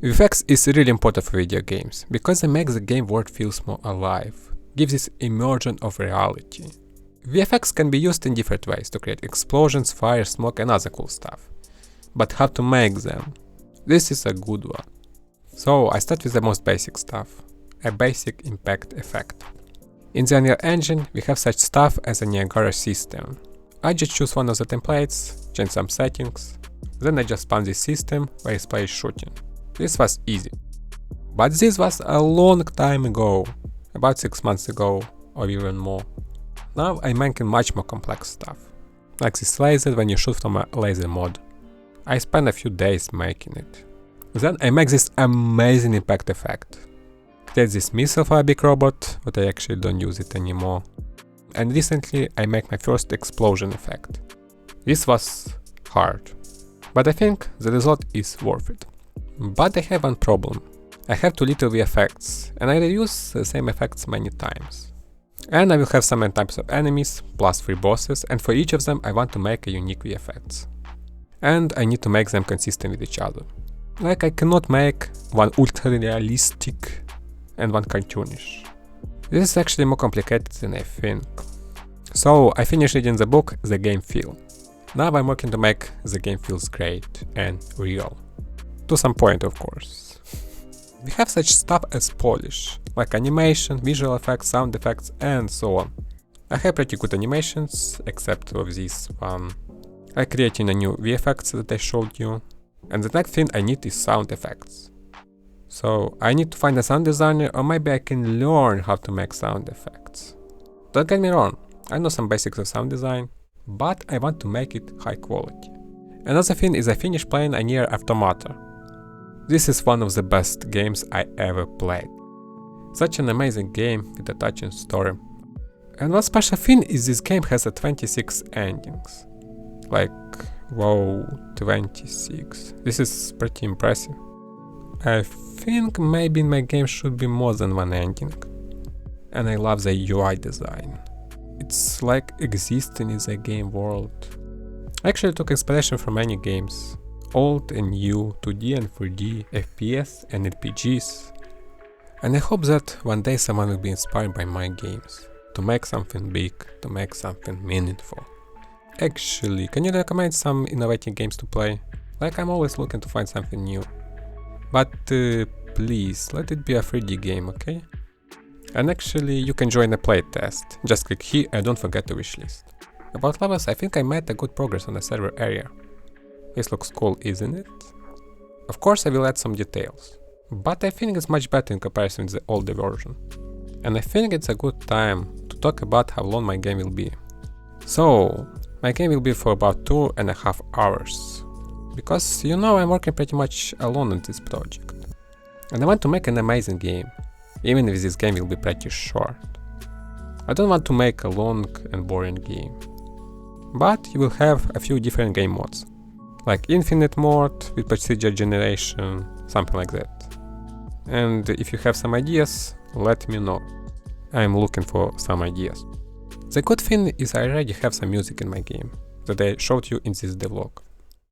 VFX is really important for video games, because it makes the game world feels more alive, gives this immersion of reality. VFX can be used in different ways to create explosions, fire, smoke and other cool stuff. But how to make them? This is a good one. So I start with the most basic stuff, a basic impact effect. In the Unreal Engine we have such stuff as a Niagara system. I just choose one of the templates, change some settings, then I just spawn this system where this player is shooting. This was easy. But this was a long time ago, about 6 months ago or even more. Now I'm making much more complex stuff, like this laser when you shoot from a laser mod. I spent a few days making it. Then I make this amazing impact effect. Create this missile for a big robot, but I actually don't use it anymore. And recently I make my first explosion effect. This was hard, but I think the result is worth it. But I have one problem. I have too little VFX, and I reuse the same effects many times. And I will have some types of enemies, plus 3 bosses, and for each of them I want to make a unique VFX. And I need to make them consistent with each other. Like I cannot make one ultra realistic and one cartoonish. This is actually more complicated than I think. So I finished reading the book The Game Feel. Now I'm working to make the game feels great and real. To some point, of course. We have such stuff as polish, like animation, visual effects, sound effects and so on. I have pretty good animations, except of this one. I'm creating a new VFX that I showed you. And the next thing I need is sound effects. So I need to find a sound designer, or maybe I can learn how to make sound effects. Don't get me wrong, I know some basics of sound design, but I want to make it high quality. Another thing is I finished playing a Nier Automata. This is one of the best games I ever played. Such an amazing game with a touching story. And one special thing is this game has a 26 endings. Like, wow, 26. This is pretty impressive. I think maybe in my game should be more than one ending. And I love the UI design. It's like existing in the game world. I actually took inspiration from many games. Old and new, 2D and 3D, FPS and RPGs. And I hope that one day someone will be inspired by my games. To make something big, to make something meaningful. Actually, can you recommend some innovative games to play? Like I'm always looking to find something new. But please, let it be a 3D game, okay? And actually, you can join a playtest. Just click here and don't forget the wishlist. About levels, I think I made a good progress on the server area. This looks cool, isn't it? Of course I will add some details, but I think it's much better in comparison with the older version. And I think it's a good time to talk about how long my game will be. So, my game will be for about 2.5 hours. Because you know I'm working pretty much alone on this project. And I want to make an amazing game, even if this game will be pretty short. I don't want to make a long and boring game. But you will have a few different game modes. Like infinite mode with procedure generation, something like that. And if you have some ideas, let me know. I'm looking for some ideas. The good thing is I already have some music in my game that I showed you in this devlog.